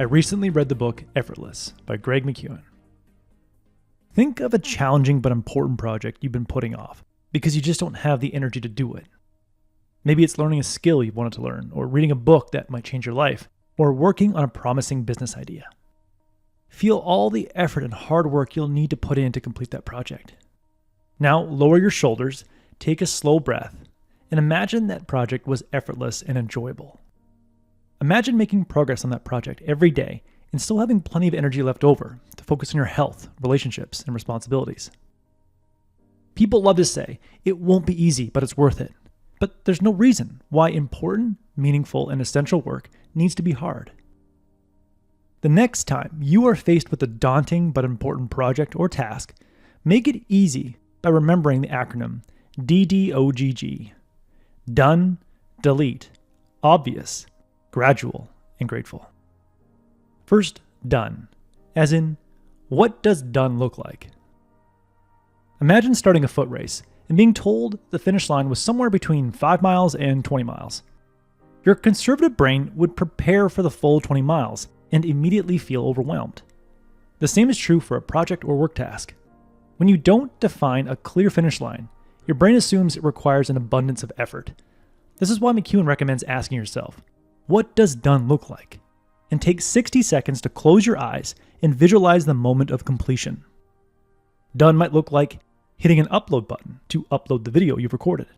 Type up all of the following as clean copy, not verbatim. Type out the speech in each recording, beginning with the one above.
I recently read the book Effortless by Greg McKeown. Think of a challenging but important project you've been putting off because you just don't have the energy to do it. Maybe it's learning a skill you've wanted to learn, or reading a book that might change your life, or working on a promising business idea. Feel all the effort and hard work you'll need to put in to complete that project. Now lower your shoulders, take a slow breath, and imagine that project was effortless and enjoyable. Imagine making progress on that project every day and still having plenty of energy left over to focus on your health, relationships, and responsibilities. People love to say, it won't be easy, but it's worth it. But there's no reason why important, meaningful, and essential work needs to be hard. The next time you are faced with a daunting but important project or task, make it easy by remembering the acronym DDOGG. Done, delete, obvious, gradual, and grateful. First, done, as in, what does done look like? Imagine starting a foot race and being told the finish line was somewhere between 5 miles and 20 miles. Your conservative brain would prepare for the full 20 miles and immediately feel overwhelmed. The same is true for a project or work task. When you don't define a clear finish line, your brain assumes it requires an abundance of effort. This is why McKeown recommends asking yourself, what does done look like? And take 60 seconds to close your eyes and visualize the moment of completion. Done might look like hitting an upload button to upload the video you've recorded,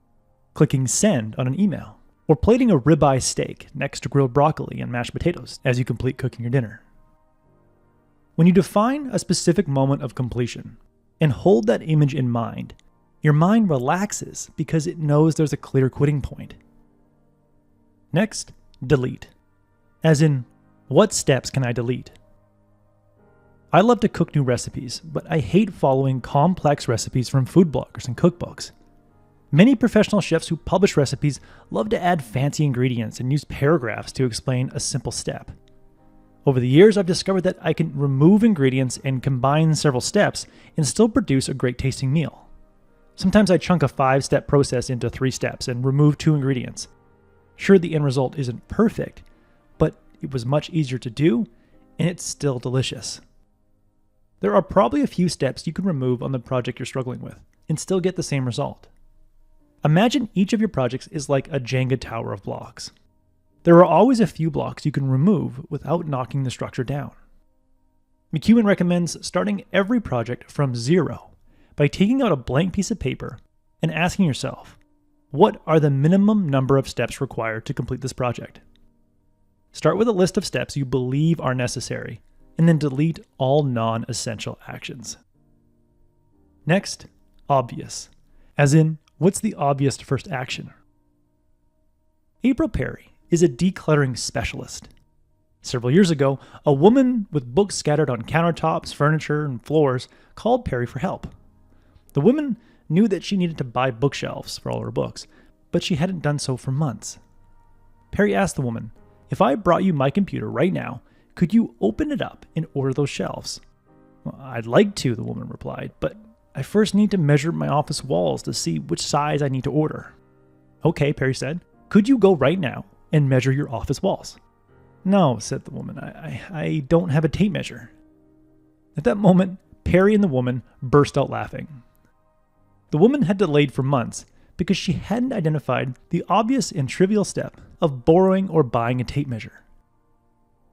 clicking send on an email, or plating a ribeye steak next to grilled broccoli and mashed potatoes as you complete cooking your dinner. When you define a specific moment of completion and hold that image in mind, your mind relaxes because it knows there's a clear quitting point. Next, delete. As in, what steps can I delete? I love to cook new recipes, but I hate following complex recipes from food bloggers and cookbooks. Many professional chefs who publish recipes love to add fancy ingredients and use paragraphs to explain a simple step. Over the years, I've discovered that I can remove ingredients and combine several steps and still produce a great tasting meal. Sometimes I chunk a 5-step process into 3 steps and remove 2 ingredients. Sure, the end result isn't perfect, but it was much easier to do, and it's still delicious. There are probably a few steps you can remove on the project you're struggling with and still get the same result. Imagine each of your projects is like a Jenga tower of blocks. There are always a few blocks you can remove without knocking the structure down. McKeown recommends starting every project from zero by taking out a blank piece of paper and asking yourself, what are the minimum number of steps required to complete this project? Start with a list of steps you believe are necessary, and then delete all non-essential actions. Next, obvious. As in, what's the obvious first action? April Perry is a decluttering specialist. Several years ago, a woman with books scattered on countertops, furniture, and floors called Perry for help. The woman knew that she needed to buy bookshelves for all her books, but she hadn't done so for months. Perry asked the woman, if I brought you my computer right now, could you open it up and order those shelves? Well, I'd like to, the woman replied, but I first need to measure my office walls to see which size I need to order. Okay, Perry said, could you go right now and measure your office walls? No, said the woman, I don't have a tape measure. At that moment, Perry and the woman burst out laughing. The woman had delayed for months because she hadn't identified the obvious and trivial step of borrowing or buying a tape measure.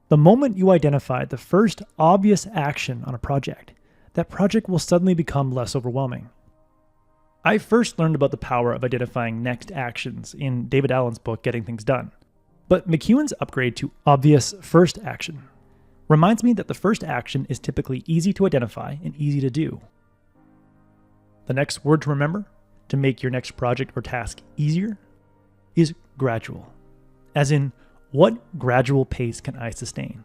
The moment you identify the first obvious action on a project, that project will suddenly become less overwhelming. I first learned about the power of identifying next actions in David Allen's book, Getting Things Done. But McKeown's upgrade to obvious first action reminds me that the first action is typically easy to identify and easy to do. The next word to remember to make your next project or task easier is gradual. As in, what gradual pace can I sustain?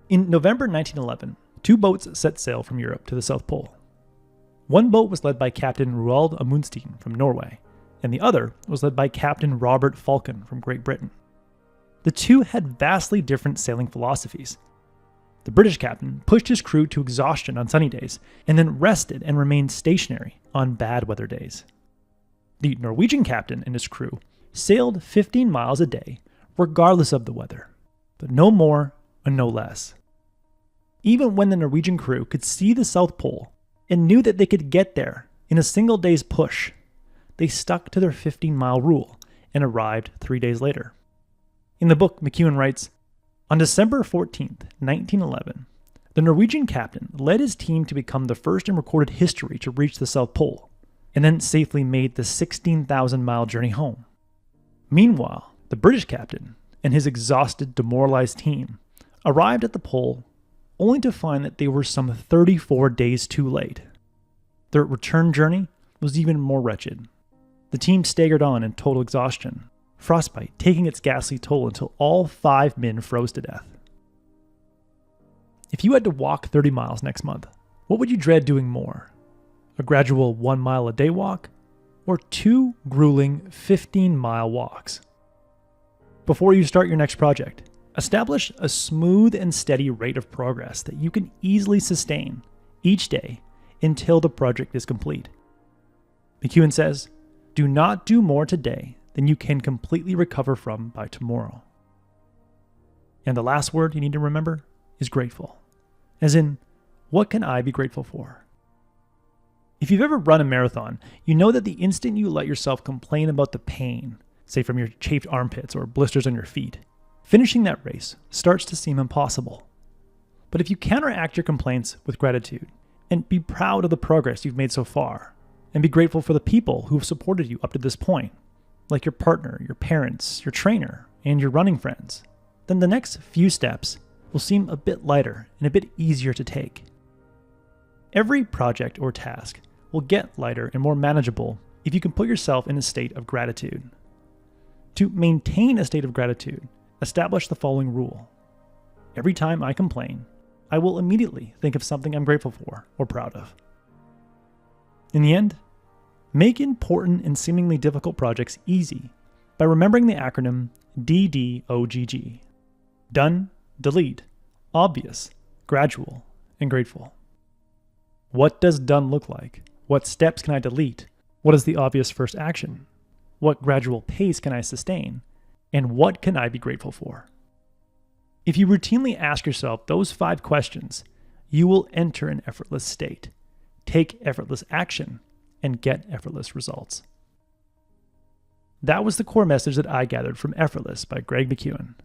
In November 1911, 2 boats set sail from Europe to the South Pole. One boat was led by Captain Roald Amundsen from Norway, and the other was led by Captain Robert Falcon from Great Britain. The two had vastly different sailing philosophies. The British captain pushed his crew to exhaustion on sunny days, and then rested and remained stationary on bad weather days. The Norwegian captain and his crew sailed 15 miles a day, regardless of the weather, but no more, and no less. Even when the Norwegian crew could see the South Pole and knew that they could get there in a single day's push, they stuck to their 15-mile rule and arrived 3 days later. In the book, McKeown writes, on December 14th, 1911, the Norwegian captain led his team to become the first in recorded history to reach the South Pole, and then safely made the 16,000-mile journey home. Meanwhile, the British captain and his exhausted, demoralized team arrived at the pole only to find that they were some 34 days too late. Their return journey was even more wretched. The team staggered on in total exhaustion, frostbite taking its ghastly toll until all 5 men froze to death. If you had to walk 30 miles next month, what would you dread doing more? A gradual 1 mile a day walk, or 2 grueling 15-mile walks? Before you start your next project, establish a smooth and steady rate of progress that you can easily sustain each day until the project is complete. McKeown says, do not do more today than you can completely recover from by tomorrow. And the last word you need to remember is grateful. As in, what can I be grateful for? If you've ever run a marathon, you know that the instant you let yourself complain about the pain, say from your chafed armpits or blisters on your feet, finishing that race starts to seem impossible. But if you counteract your complaints with gratitude and be proud of the progress you've made so far, and be grateful for the people who have supported you up to this point, like your partner, your parents, your trainer, and your running friends, then the next few steps will seem a bit lighter and a bit easier to take. Every project or task will get lighter and more manageable if you can put yourself in a state of gratitude. To maintain a state of gratitude, establish the following rule. Every time I complain, I will immediately think of something I'm grateful for or proud of. In the end, make important and seemingly difficult projects easy by remembering the acronym DDOGG. Done, delete, obvious, gradual, and grateful. What does done look like? What steps can I delete? What is the obvious first action? What gradual pace can I sustain? And what can I be grateful for? If you routinely ask yourself those 5 questions, you will enter an effortless state, take effortless action, and get effortless results. That was the core message that I gathered from Effortless by Greg McKeown.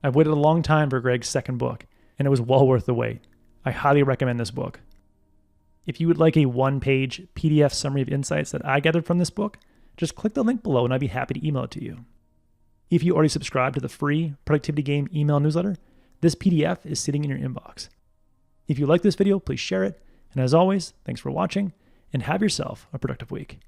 I've waited a long time for Greg's second book, and it was well worth the wait. I highly recommend this book. If you would like a 1-page PDF summary of insights that I gathered from this book, just click the link below and I'd be happy to email it to you. If you already subscribe to the free Productivity Game email newsletter, this PDF is sitting in your inbox. If you like this video, please share it. And as always, thanks for watching and have yourself a productive week.